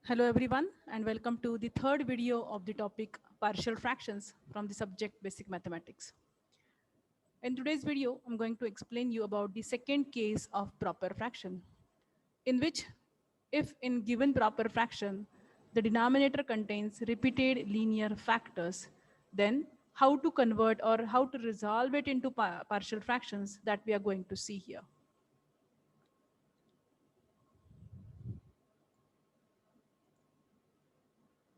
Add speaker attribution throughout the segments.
Speaker 1: Hello everyone and welcome to the third video of the topic partial fractions from the subject basic mathematics. In today's video, I'm going to explain you about the second case of proper fraction, in which if in given proper fraction, the denominator contains repeated linear factors, then how to convert or how to resolve it into partial fractions that we are going to see here.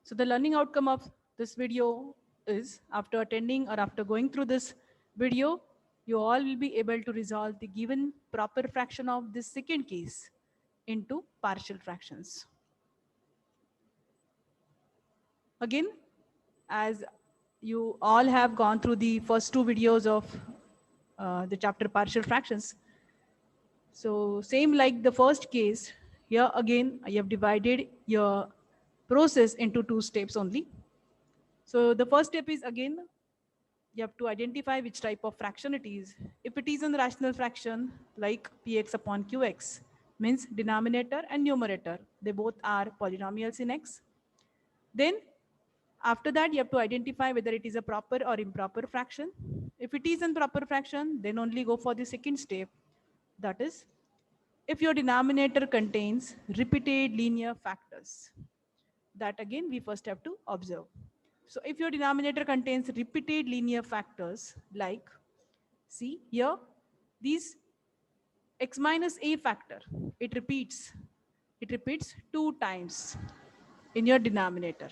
Speaker 1: So the learning outcome of this video is after attending or after going through this video, you all will be able to resolve the given proper fraction of this second case into partial fractions. Again, as you all have gone through the first two videos of the chapter partial fractions. So same like the first case, here again, I have divided your process into two steps only. So the first step is again, you have to identify which type of fraction it is. If it is a rational fraction like px upon qx, means denominator and numerator, they both are polynomials in x. Then after that, you have to identify whether it is a proper or improper fraction. If it is a proper fraction, then only go for the second step. That is, if your denominator contains repeated linear factors. That again, we first have to observe. So if your denominator contains repeated linear factors like, see here, these x minus a factor, it repeats two times in your denominator.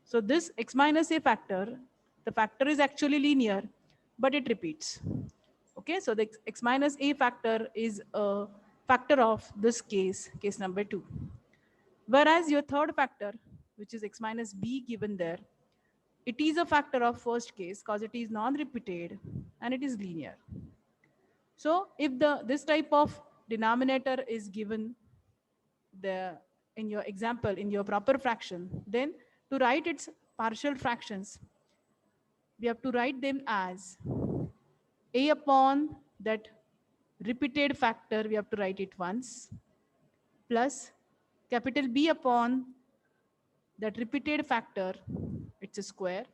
Speaker 1: So this x minus a factor, the factor is actually linear, but it repeats. Okay, so the x minus a factor is a factor of this case number 2. Whereas your third factor, which is x minus b given there, it is a factor of first case because it is non-repeated and it is linear. So if this type of denominator is given in your example, in your proper fraction, then to write its partial fractions, we have to write them as a upon that repeated factor, we have to write it once, plus capital B upon that repeated factor, it's a square,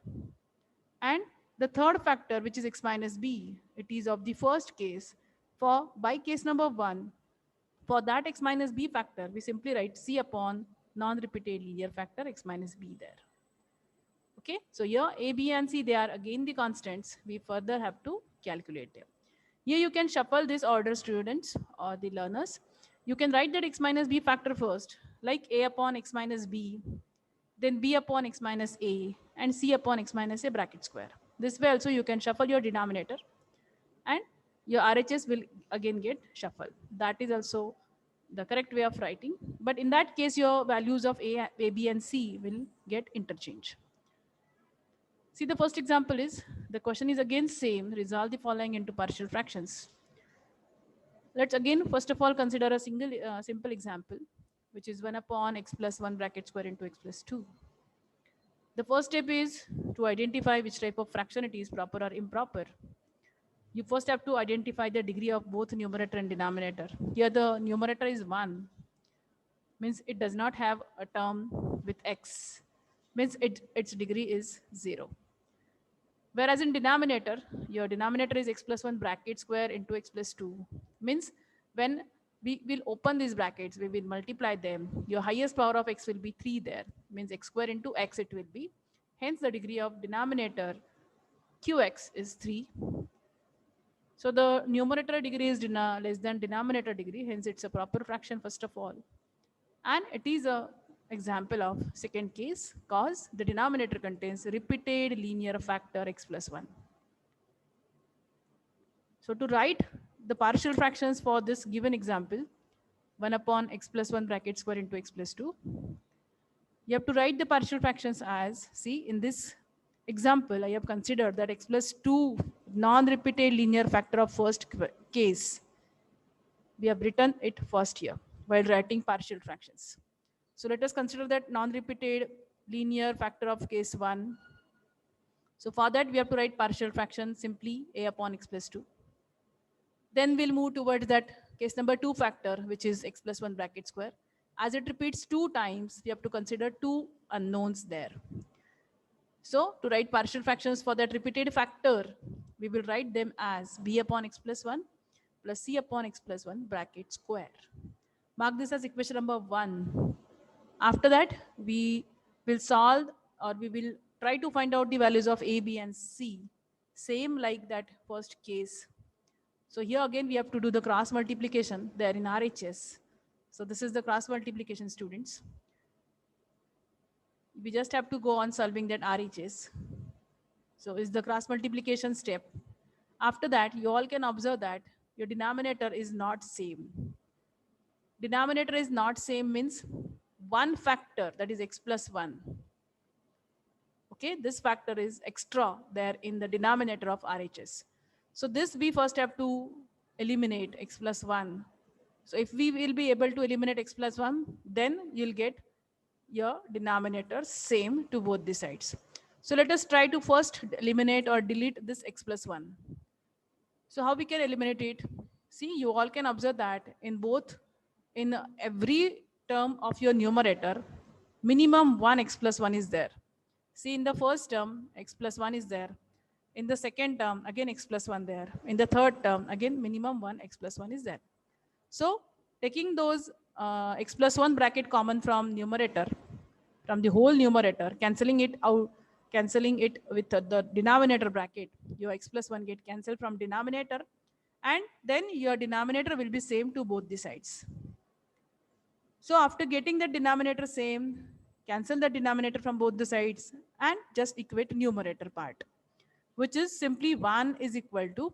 Speaker 1: and the third factor, which is x minus b, it is of the first case. For by case number 1, for that x minus b factor, we simply write c upon non-repeated linear factor x minus b there. Okay, so here a, b and c, they are again the constants. We further have to calculate them. Here you can shuffle this order, students or the learners. You can write that x minus b factor first, like a upon x minus b, then b upon x minus a, and c upon x minus a bracket square. This way also you can shuffle your denominator and your RHS will again get shuffled. That is also the correct way of writing. But in that case, your values of a, b and c will get interchanged. See, the first example is, the question is again same, resolve the following into partial fractions. Let's again, first of all, consider a simple example, which is 1 upon x plus 1 bracket square into x plus 2. The first step is to identify which type of fraction it is, proper or improper. You first have to identify the degree of both numerator and denominator. Here the numerator is 1, means it does not have a term with x, means its degree is 0. Whereas in denominator, your denominator is x plus 1 bracket square into x plus 2. Means when we will open these brackets, we will multiply them. Your highest power of x will be 3 there. Means x square into x it will be. Hence the degree of denominator qx is 3. So the numerator degree is less than denominator degree. Hence it's a proper fraction first of all. And it is a example of second case because the denominator contains repeated linear factor x plus 1. So to write the partial fractions for this given example, 1 upon x plus 1 bracket square into x plus 2, you have to write the partial fractions as, see in this example, I have considered that x plus 2 non-repeated linear factor of first case. We have written it first here while writing partial fractions. So let us consider that non-repeated linear factor of case 1. So for that, we have to write partial fraction simply a upon x plus 2. Then we'll move towards that case number 2 factor, which is x plus 1 bracket square. As it repeats 2 times, we have to consider 2 unknowns there. So to write partial fractions for that repeated factor, we will write them as b upon x plus 1 plus c upon x plus 1 bracket square. Mark this as equation number 1. After that, we will solve, or we will try to find out the values of a, b and c, same like that first case. So here again we have to do the cross multiplication there in RHS. So this is the cross multiplication, students. We just have to go on solving that RHS. So is the cross multiplication step. After that, you all can observe that your denominator is not same. Denominator is not same means one factor, that is x plus 1. Okay, this factor is extra there in the denominator of RHS. So this we first have to eliminate x plus 1. So if we will be able to eliminate x plus 1, then you'll get your denominator same to both the sides. So let us try to first eliminate or delete this x plus 1. So how we can eliminate it? See, you all can observe that in every term of your numerator, minimum 1 x plus 1 is there. See, in the first term, x plus 1 is there. In the second term, again x plus 1 there. In the third term, again minimum 1 x plus 1 is there. So taking those x plus 1 bracket common from numerator, from the whole numerator, cancelling it out, cancelling it with the denominator bracket, your x plus 1 get cancelled from denominator, and then your denominator will be same to both the sides. So after getting the denominator same, cancel the denominator from both the sides and just equate numerator part, which is simply 1 is equal to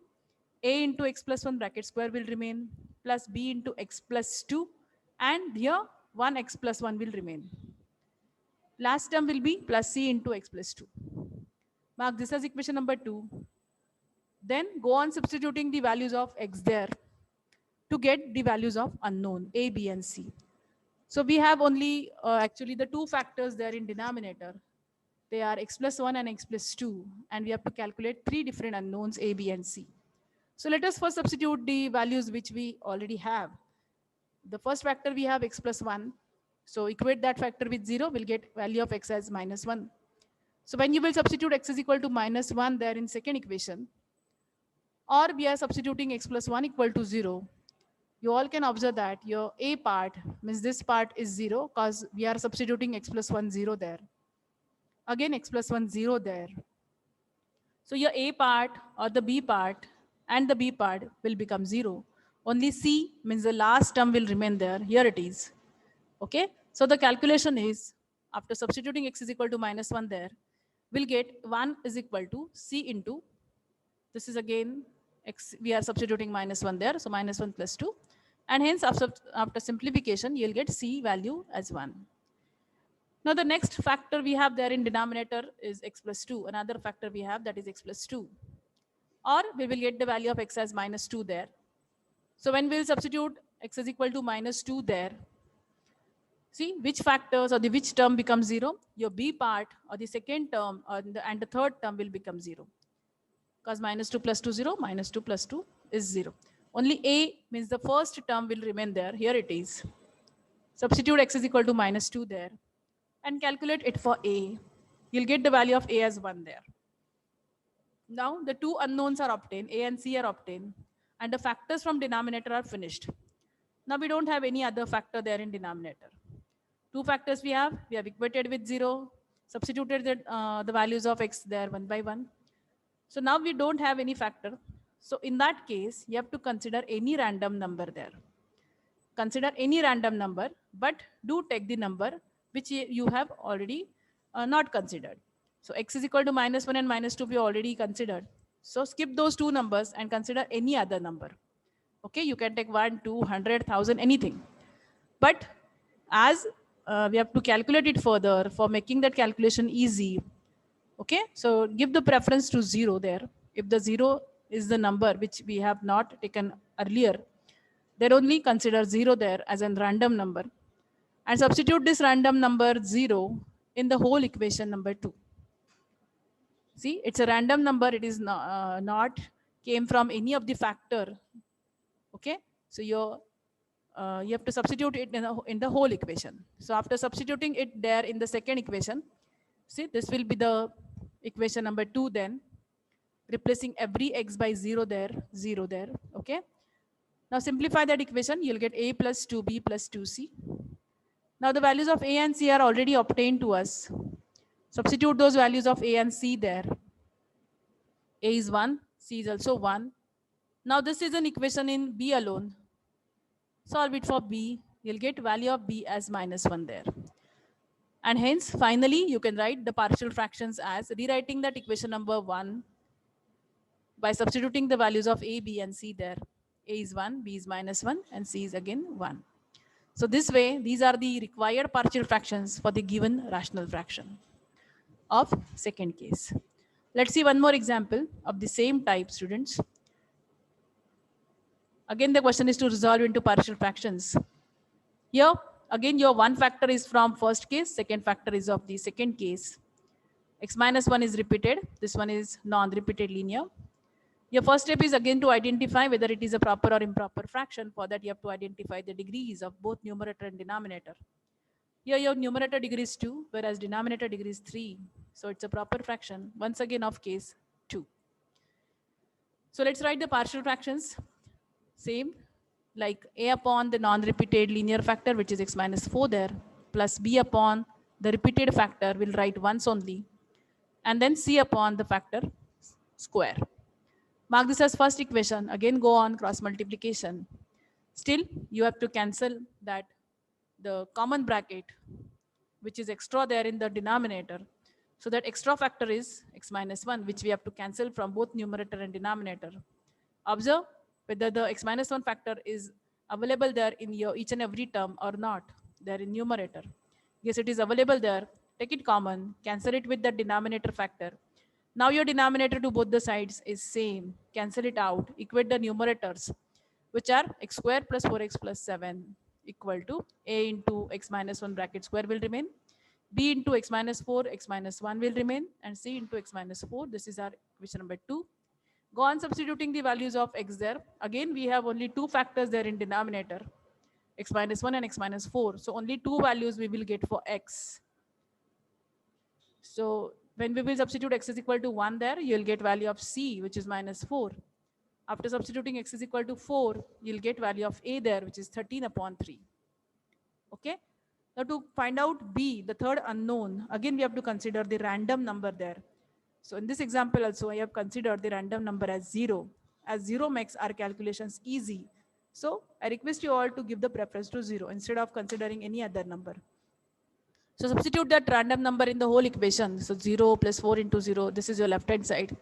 Speaker 1: a into x plus 1 bracket square will remain plus b into x plus 2, and here 1 x plus 1 will remain. Last term will be plus c into x plus 2. Mark this as equation number 2. Then go on substituting the values of x there to get the values of unknown a, b and c. So we have only actually the 2 factors there in denominator. They are x plus 1 and x plus 2, and we have to calculate 3 different unknowns a, b and c. So let us first substitute the values which we already have. The first factor we have x plus 1. So equate that factor with 0, we'll get value of x as minus 1. So when you will substitute x is equal to minus 1 there in second equation, or we are substituting x plus 1 equal to 0, you all can observe that your a part means this part is 0 because we are substituting x plus 1 0 there. Again x plus 1 0 there. So your a part or the b part and the b part will become 0. Only c means the last term will remain there. Here it is. Okay. So the calculation is, after substituting x is equal to minus 1 there, we'll get 1 is equal to c into, this is again x, we are substituting minus 1 there. So minus 1 plus 2. And hence after simplification, you'll get c value as 1. Now the next factor we have there in denominator is x plus 2. Another factor we have, that is x plus 2. Or we will get the value of x as minus 2 there. So when we'll substitute x is equal to minus 2 there, see which factors or the which term becomes 0? Your b part or the second term and the third term will become 0. Because minus 2 plus 2, 0, minus 2 plus 2 is 0. Only a means the first term will remain there. Here it is. Substitute x is equal to minus 2 there and calculate it for a. You'll get the value of a as 1 there. Now the 2 unknowns are obtained, a and c are obtained, and the factors from denominator are finished. Now we don't have any other factor there in denominator. 2 factors we have equated with 0, substituted the values of x there 1 by 1. So now we don't have any factor. So in that case, you have to consider any random number there. Consider any random number, but do take the number which you have already not considered. So x is equal to minus 1 and minus 2 we already considered. So skip those 2 numbers and consider any other number. Okay, you can take 1, 2, 100, 1000, anything. But as we have to calculate it further for making that calculation easy. Okay, so give the preference to 0 there. If the 0 is the number which we have not taken earlier, then only consider 0 there as a random number and substitute this random number 0 in the whole equation number 2. See, it's a random number. It is not came from any of the factor. Okay, so your you have to substitute it in the whole equation. So after substituting it there in the second equation, see, this will be the equation number 2 then, replacing every x by 0 there, 0 there, okay? Now simplify that equation, you'll get a plus 2b plus 2c. Now the values of a and c are already obtained to us. Substitute those values of a and c there. A is 1, c is also 1. Now this is an equation in b alone. Solve it for b, you'll get value of b as -1 there. And hence, finally, you can write the partial fractions as rewriting that equation number 1 by substituting the values of a, b, and c there. A is 1, b is -1, and c is again 1. So this way, these are the required partial fractions for the given rational fraction of second case. Let's see one more example of the same type, students. Again, the question is to resolve into partial fractions. Here, again, your one factor is from first case, second factor is of the second case. X minus 1 is repeated. This one is non-repeated linear. Your first step is again to identify whether it is a proper or improper fraction. For that, you have to identify the degrees of both numerator and denominator. Here, your numerator degree is 2, whereas denominator degree is 3. So it's a proper fraction, once again of case 2. So let's write the partial fractions. Same, like a upon the non-repeated linear factor, which is x minus 4 there, plus b upon the repeated factor, will write once only, and then c upon the factor square. Mark this as first equation. Again, go on cross multiplication. Still, you have to cancel that the common bracket, which is extra there in the denominator. So that extra factor is x minus 1, which we have to cancel from both numerator and denominator. Observe whether the x minus 1 factor is available there in your each and every term or not, there in numerator. Yes, it is available there. Take it common, cancel it with the denominator factor. Now your denominator to both the sides is same. Cancel it out, equate the numerators, which are x square plus 4x plus 7 equal to a into x minus 1 bracket square will remain, b into x minus 4, x minus 1 will remain, and c into x minus 4. This is our equation number 2. Go on substituting the values of x there. Again, we have only two factors there in denominator, x minus 1 and x minus 4. So only two values we will get for x. So when we will substitute x is equal to 1 there, you'll get value of c, which is -4. After substituting x is equal to 4, you'll get value of a there, which is 13 upon 3. Okay. Now to find out b, the third unknown, again we have to consider the random number there. So in this example also, I have considered the random number as 0, as 0 makes our calculations easy. So I request you all to give the preference to 0 instead of considering any other number. So substitute that random number in the whole equation. So 0 plus 4 into 0, this is your left hand side.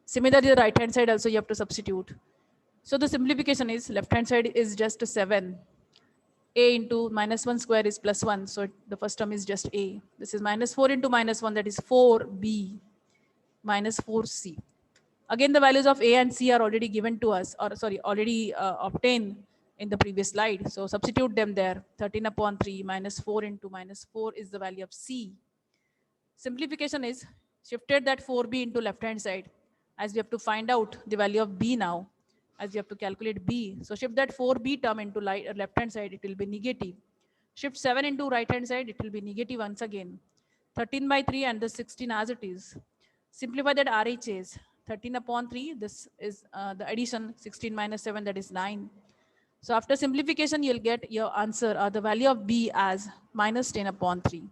Speaker 1: Similarly, the right hand side also you have to substitute. So the simplification is left hand side is just 7. A into -1 square is +1. So the first term is just a. This is -4 into -1, that is 4b minus 4c. Again, the values of a and c are already given to us, or sorry, already obtained in the previous slide. So substitute them there. 13 upon 3 minus 4 into -4 is the value of c. Simplification is shifted that 4b into left hand side, as we have to find out the value of b now, as we have to calculate b. So shift that 4b term into left hand side, it will be negative. Shift 7 into right hand side, it will be negative once again. 13 by 3 and the 16 as it is. Simplify that RHS. 13 upon 3, this is the addition, 16 minus 7, that is 9. So after simplification, you'll get your answer or the value of b as -10 upon 3.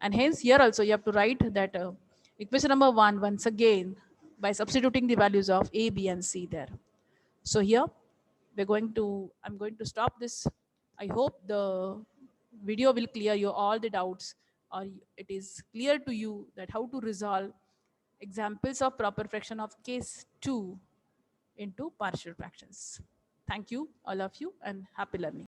Speaker 1: And hence here also you have to write that equation number 1 once again by substituting the values of a, b, and c there. So here I'm going to stop this. I hope the video will clear you all the doubts, or it is clear to you that how to resolve examples of proper fraction of case 2 into partial fractions. Thank you, all of you, and happy learning.